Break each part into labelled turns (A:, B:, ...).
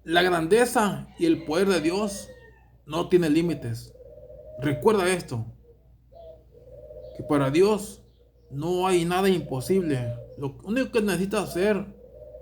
A: La grandeza y el poder de Dios no tiene límites. Recuerda esto, que para Dios no hay nada imposible. Lo único que necesitas hacer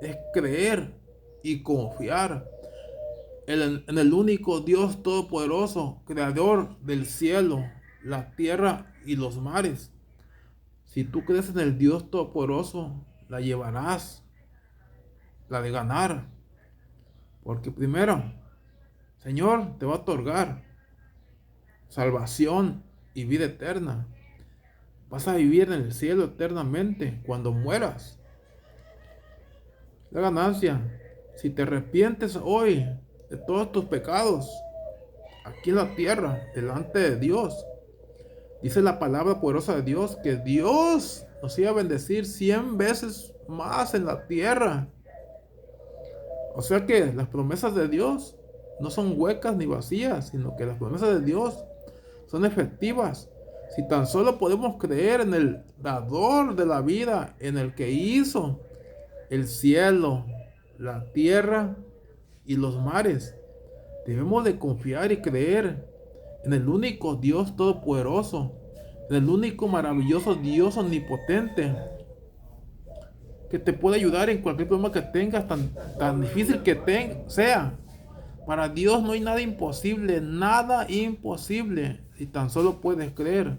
A: es creer y confiar en el único Dios todopoderoso, creador del cielo, la tierra y los mares. Si tú crees en el Dios todopoderoso, la llevarás, la de ganar. Porque primero, Señor, te va a otorgar salvación y vida eterna. Vas a vivir en el cielo eternamente cuando mueras. La ganancia, si te arrepientes hoy de todos tus pecados, aquí en la tierra, delante de Dios, dice la palabra poderosa de Dios que Dios nos iba a bendecir 100 veces más en la tierra. O sea que las promesas de Dios no son huecas ni vacías, sino que las promesas de Dios son efectivas. Si tan solo podemos creer en el dador de la vida, en el que hizo el cielo, la tierra y los mares, debemos de confiar y creer en el único Dios todopoderoso, en el único maravilloso Dios omnipotente, que te puede ayudar en cualquier problema que tengas, tan difícil que sea. Para Dios no hay nada imposible, nada imposible. Si tan solo puedes creer,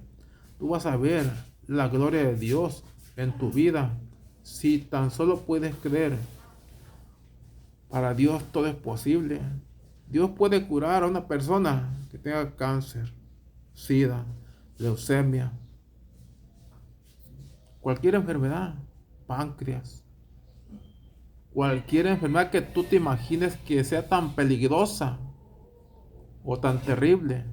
A: tú vas a ver la gloria de Dios en tu vida. Si tan solo puedes creer, para Dios todo es posible. Dios puede curar a una persona que tenga cáncer, sida, leucemia, cualquier enfermedad, páncreas, cualquier enfermedad que tú te imagines que sea tan peligrosa o tan terrible.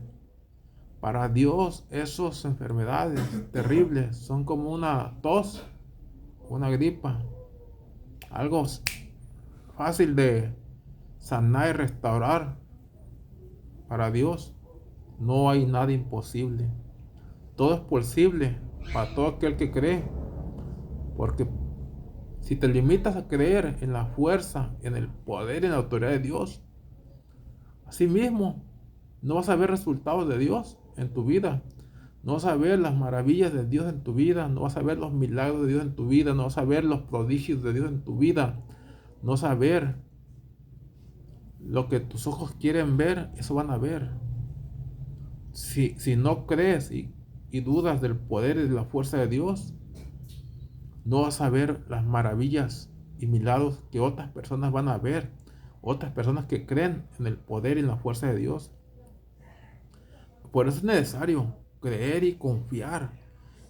A: Para Dios esas enfermedades terribles son como una tos, una gripa, algo fácil de sanar y restaurar. Para Dios no hay nada imposible. Todo es posible para todo aquel que cree. Porque si te limitas a creer en la fuerza, en el poder y en la autoridad de Dios, así mismo no vas a ver resultados de Dios en tu vida. No vas a ver las maravillas de Dios en tu vida. No vas a ver los milagros de Dios en tu vida. No vas a ver los prodigios de Dios en tu vida. No vas a ver lo que tus ojos quieren ver. Eso van a ver. Si no crees y dudas del poder y de la fuerza de Dios, no vas a ver las maravillas y milagros que otras personas van a ver. Otras personas que creen en el poder y en la fuerza de Dios. Por eso es necesario creer y confiar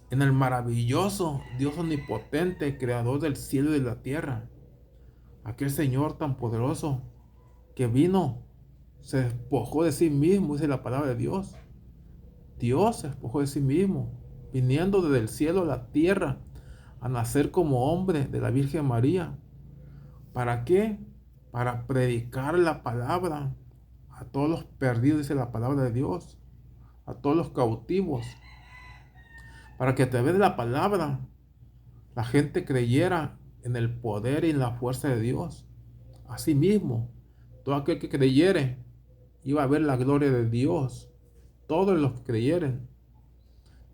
A: en el maravilloso Dios omnipotente, creador del cielo y de la tierra. Aquel Señor tan poderoso que vino, se despojó de sí mismo, dice la palabra de Dios. Dios se despojó de sí mismo, viniendo desde el cielo a la tierra, a nacer como hombre de la Virgen María. ¿Para qué? Para predicar la palabra a todos los perdidos, dice la palabra de Dios, a todos los cautivos, para que a través de la palabra la gente creyera en el poder y en la fuerza de Dios. Asimismo, todo aquel que creyere iba a ver la gloria de Dios. Todos los que creyeren.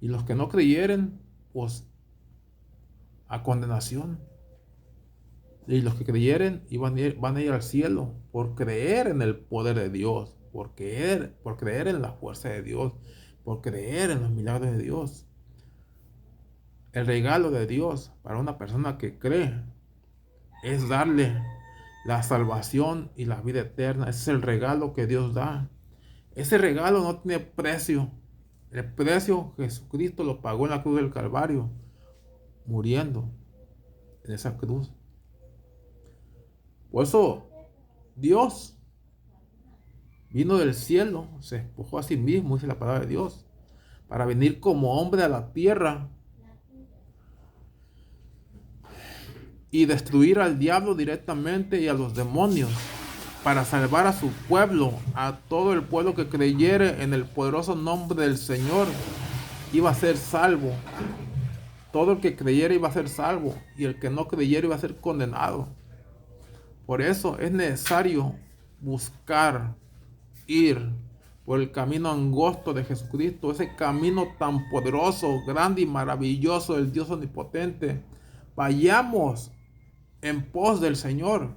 A: Y los que no creyeren, pues a condenación. Y los que creyeren van a ir al cielo por creer en el poder de Dios, por creer en la fuerza de Dios, por creer en los milagros de Dios. El regalo de Dios para una persona que cree es darle la salvación y la vida eterna. Ese es el regalo que Dios da. Ese regalo no tiene precio. El precio Jesucristo lo pagó en la cruz del Calvario, muriendo en esa cruz. Por eso Dios vino del cielo, se despojó a sí mismo, dice la palabra de Dios, para venir como hombre a la tierra y destruir al diablo directamente y a los demonios, para salvar a su pueblo, a todo el pueblo que creyere en el poderoso nombre del Señor, iba a ser salvo. Todo el que creyera iba a ser salvo, y el que no creyera iba a ser condenado. Por eso es necesario buscar, ir por el camino angosto de Jesucristo, ese camino tan poderoso, grande y maravilloso del Dios omnipotente. Vayamos en pos del Señor.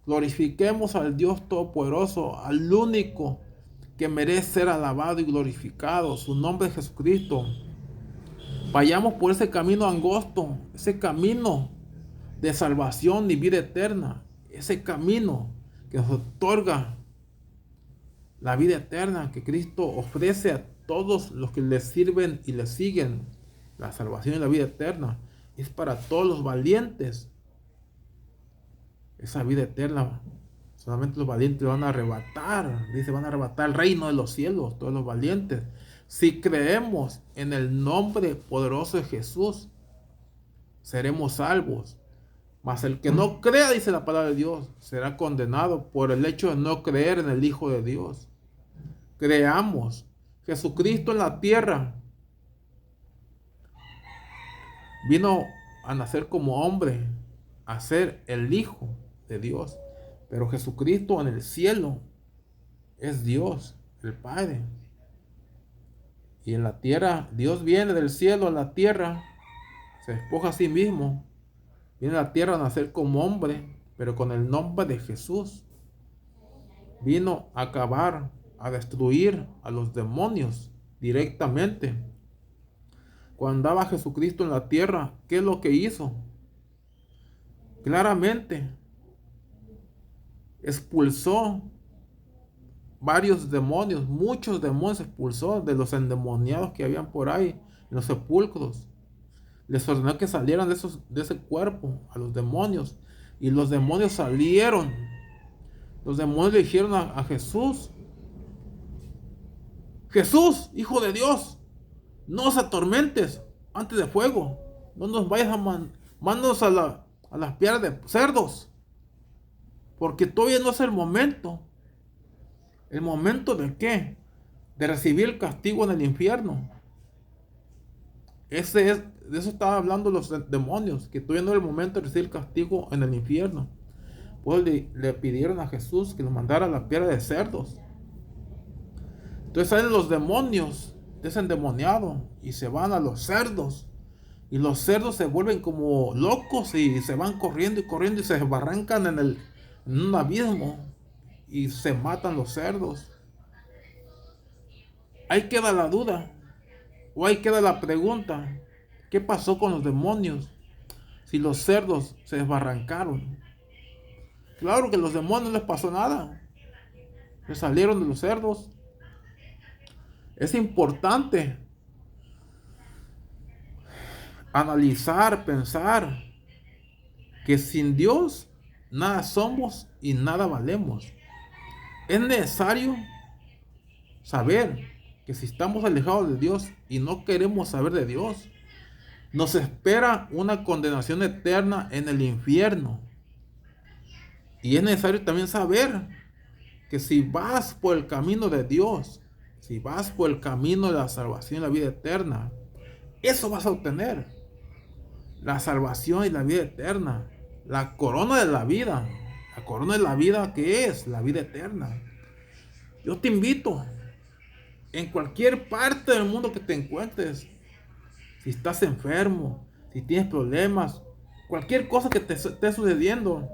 A: Glorifiquemos al Dios Todopoderoso, al único que merece ser alabado y glorificado. Su nombre es Jesucristo. Vayamos por ese camino angosto, ese camino de salvación y vida eterna, ese camino que nos otorga la vida eterna que Cristo ofrece a todos los que le sirven y le siguen. La salvación y la vida eterna es para todos los valientes. Esa vida eterna solamente los valientes van a arrebatar. Dice, van a arrebatar el reino de los cielos, todos los valientes. Si creemos en el nombre poderoso de Jesús, seremos salvos. Mas el que no crea, dice la palabra de Dios, será condenado por el hecho de no creer en el Hijo de Dios. Creamos. Jesucristo en la tierra vino a nacer como hombre, a ser el Hijo de Dios. Pero Jesucristo en el cielo es Dios, el Padre. Y en la tierra, Dios viene del cielo a la tierra, se despoja a sí mismo, viene a la tierra a nacer como hombre, pero con el nombre de Jesús. Vino a acabar, a destruir a los demonios directamente. Cuando andaba Jesucristo en la tierra, ¿qué es lo que hizo? Claramente expulsó varios demonios, muchos demonios expulsó de los endemoniados que habían por ahí en los sepulcros. Les ordenó que salieran de ese cuerpo a los demonios, y los demonios salieron. Los demonios le dijeron a Jesús: Jesús, Hijo de Dios, no nos atormentes antes de fuego, no nos vayas a mándanos a las piedras de cerdos, porque todavía no es el momento. ¿El momento de qué? De recibir el castigo en el infierno. De eso estaban hablando los demonios, que todavía no es el momento de recibir el castigo en el infierno. Pues le pidieron a Jesús que los mandara a la piedra de cerdos. Entonces salen los demonios de ese endemoniado y se van a los cerdos. Y los cerdos se vuelven como locos y se van corriendo y corriendo y se barrancan en un abismo y se matan los cerdos. Ahí queda la duda, o ahí queda la pregunta: ¿qué pasó con los demonios si los cerdos se desbarrancaron? Claro que a los demonios no les pasó nada, se salieron de los cerdos. Es importante analizar, pensar que sin Dios nada somos y nada valemos. Es necesario saber que si estamos alejados de Dios y no queremos saber de Dios, nos espera una condenación eterna en el infierno. Y es necesario también saber que si vas por el camino de Dios, si vas por el camino de la salvación y la vida eterna, eso vas a obtener. La salvación y la vida eterna. La corona de la vida. La corona de la vida, ¿qué es? La vida eterna. Yo te invito, en cualquier parte del mundo que te encuentres, si estás enfermo, si tienes problemas, cualquier cosa que te esté sucediendo,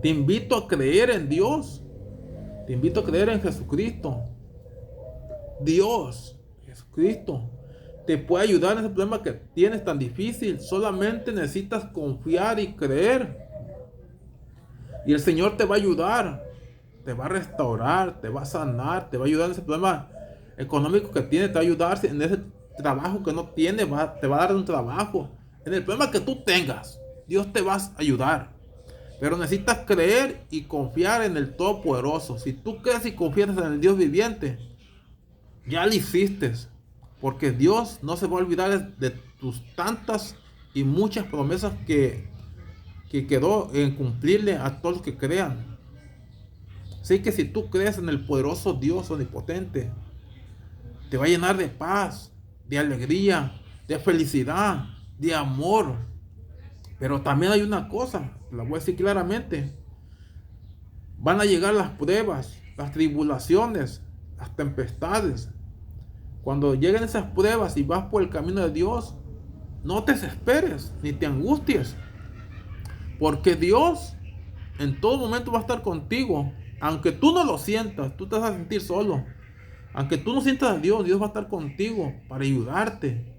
A: te invito a creer en Dios. Te invito a creer en Jesucristo. Dios, Jesucristo, te puede ayudar en ese problema que tienes tan difícil. Solamente necesitas confiar y creer. Y el Señor te va a ayudar. Te va a restaurar, te va a sanar, te va a ayudar en ese problema económico que tienes, te va a ayudar en ese trabajo que no tienes, te va a dar un trabajo. En el problema que tú tengas, Dios te va a ayudar. Pero necesitas creer y confiar en el Todopoderoso. Si tú crees y confías en el Dios viviente, ya lo hiciste. Porque Dios no se va a olvidar de tus tantas y muchas promesas que quedó en cumplirle a todos los que crean. Así que si tú crees en el poderoso Dios omnipotente, te va a llenar de paz, de alegría, de felicidad, de amor. Pero también hay una cosa, la voy a decir claramente. Van a llegar las pruebas, las tribulaciones, las tempestades. Cuando lleguen esas pruebas y vas por el camino de Dios, no te desesperes ni te angusties, porque Dios en todo momento va a estar contigo. Aunque tú no lo sientas, tú te vas a sentir solo. Aunque tú no sientas a Dios, Dios va a estar contigo para ayudarte,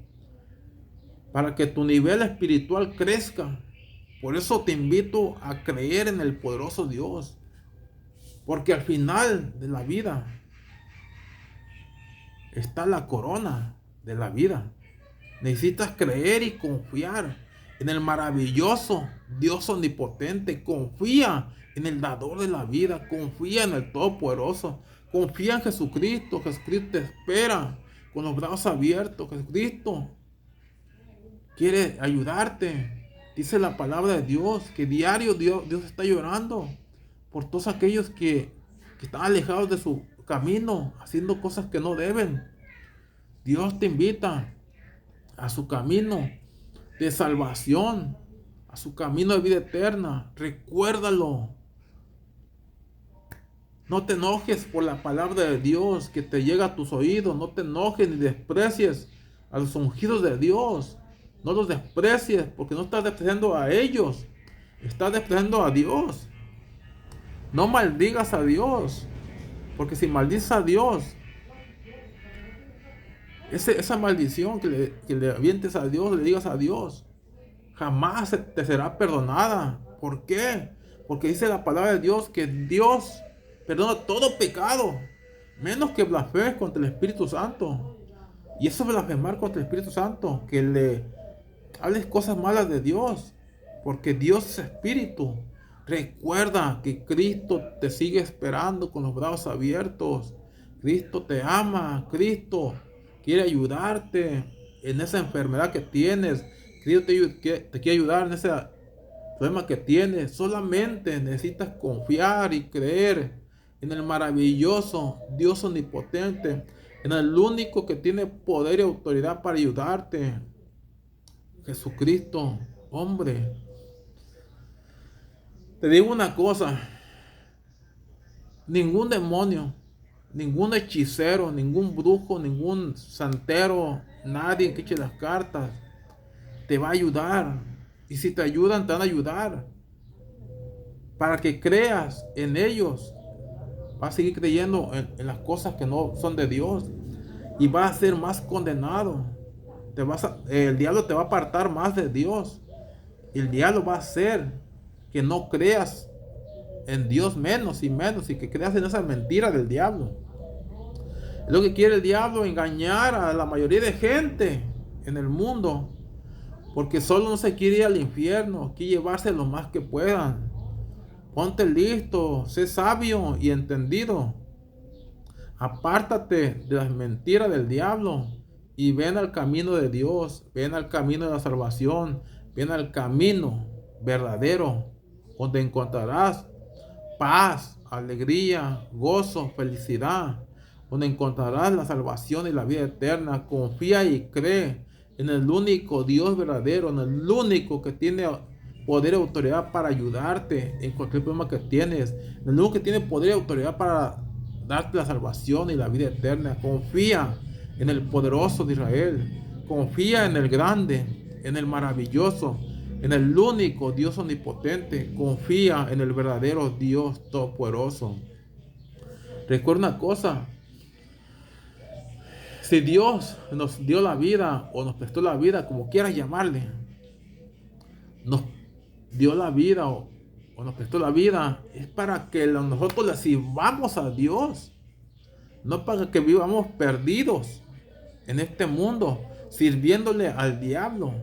A: para que tu nivel espiritual crezca. Por eso te invito a creer en el poderoso Dios, porque al final de la vida está la corona de la vida. Necesitas creer y confiar en el maravilloso Dios omnipotente. Confía en el dador de la vida. Confía en el Todopoderoso. Confía en Jesucristo. Jesucristo te espera con los brazos abiertos. Jesucristo quiere ayudarte. Dice la palabra de Dios que diario Dios está llorando por todos aquellos que están alejados de su camino, haciendo cosas que no deben. Dios te invita a su camino de salvación, a su camino de vida eterna. Recuérdalo. No te enojes por la palabra de Dios que te llega a tus oídos. No te enojes ni desprecies a los ungidos de Dios. No los desprecies, porque no estás despreciando a ellos, estás despreciando a Dios. No maldigas a Dios, porque si maldices a Dios, esa maldición que le avientes a Dios, le digas a Dios, jamás te será perdonada. ¿Por qué? Porque dice la palabra de Dios que Dios perdona todo pecado, menos que blasfemes contra el Espíritu Santo. Y eso es blasfemar contra el Espíritu Santo, que le hables cosas malas de Dios, porque Dios es Espíritu. Recuerda que Cristo te sigue esperando con los brazos abiertos. Cristo te ama. Cristo quiere ayudarte en esa enfermedad que tienes. Cristo te quiere ayudar en ese problema que tienes. Solamente necesitas confiar y creer en el maravilloso Dios omnipotente, en el único que tiene poder y autoridad para ayudarte, Jesucristo, hombre. Te digo una cosa, ningún demonio, ningún hechicero, ningún brujo, ningún santero, nadie que eche las cartas, te va a ayudar. Y si te ayudan, te van a ayudar para que creas en ellos. Vas a seguir creyendo en las cosas que no son de Dios y vas a ser más condenado. El diablo te va a apartar más de Dios. El diablo va a hacer que no creas en Dios menos y que creas en esa mentira del diablo. Es lo que quiere el diablo, engañar a la mayoría de gente en el mundo, porque solo no se quiere ir al infierno, quiere llevarse lo más que puedan. Ponte listo, sé sabio y entendido. Apártate de las mentiras del diablo y ven al camino de Dios, ven al camino de la salvación, ven al camino verdadero, donde encontrarás paz, alegría, gozo, felicidad, donde encontrarás la salvación y la vida eterna. Confía y cree en el único Dios verdadero, en el único que tiene poder y autoridad para ayudarte en cualquier problema que tienes, en el único que tiene poder y autoridad para darte la salvación y la vida eterna. Confía en el poderoso de Israel, confía en el grande, en el maravilloso, en el único Dios omnipotente. Confía en el verdadero Dios todopoderoso. Recuerda una cosa: si Dios nos dio la vida o nos prestó la vida, como quieras llamarle, nos dio la vida o nos prestó la vida, es para que nosotros le sirvamos a Dios, no para que vivamos perdidos en este mundo sirviéndole al diablo.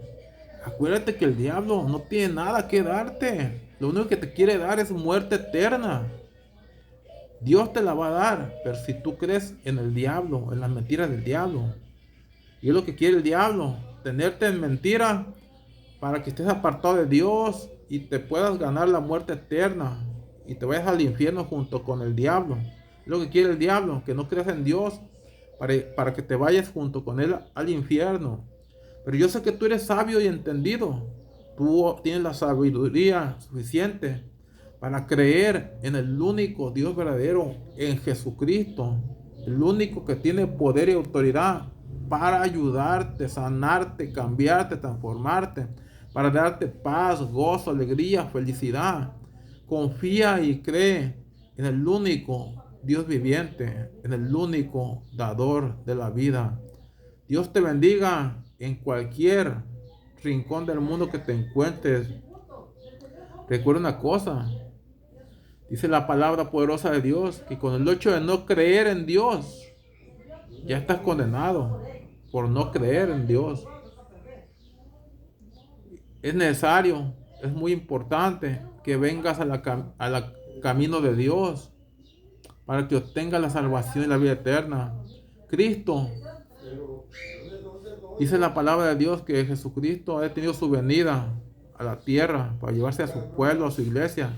A: Acuérdate que el diablo no tiene nada que darte. Lo único que te quiere dar es muerte eterna. Dios te la va a dar, pero si tú crees en el diablo, en las mentiras del diablo. Y es lo que quiere el diablo, tenerte en mentira para que estés apartado de Dios y te puedas ganar la muerte eterna y te vayas al infierno junto con el diablo. Es lo que quiere el diablo, que no creas en Dios para que te vayas junto con él al infierno. Pero yo sé que tú eres sabio y entendido. Tú tienes la sabiduría suficiente para creer en el único Dios verdadero, en Jesucristo, el único que tiene poder y autoridad para ayudarte, sanarte, cambiarte, transformarte, para darte paz, gozo, alegría, felicidad. Confía y cree en el único Dios viviente, en el único dador de la vida. Dios te bendiga en cualquier rincón del mundo que te encuentres. Recuerda una cosa, dice la palabra poderosa de Dios, que con el hecho de no creer en Dios, ya estás condenado por no creer en Dios. Es necesario, es muy importante que vengas a la camino de Dios para que obtengas la salvación y la vida eterna. Cristo, dice la palabra de Dios que Jesucristo ha tenido su venida a la tierra para llevarse a su pueblo, a su iglesia,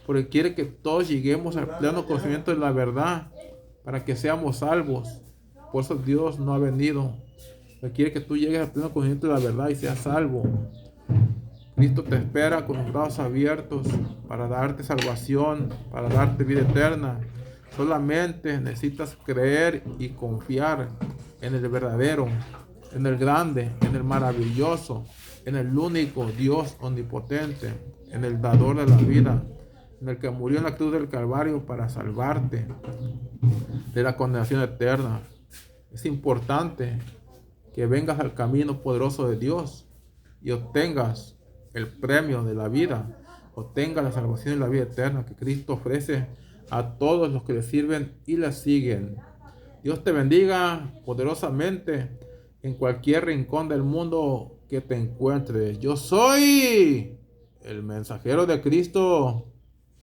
A: porque quiere que todos lleguemos al pleno conocimiento de la verdad para que seamos salvos. Por eso Dios no ha venido. Él quiere que tú llegues al pleno conocimiento de la verdad y seas salvo. Cristo te espera con los brazos abiertos para darte salvación, para darte vida eterna. Solamente necesitas creer y confiar en el verdadero, en el grande, en el maravilloso, en el único Dios omnipotente, en el dador de la vida, en el que murió en la cruz del Calvario para salvarte de la condenación eterna. Es importante que vengas al camino poderoso de Dios y obtengas el premio de la vida, obtengas la salvación y la vida eterna que Cristo ofrece a todos los que le sirven y le siguen. Dios te bendiga poderosamente en cualquier rincón del mundo que te encuentres. Yo soy el mensajero de Cristo.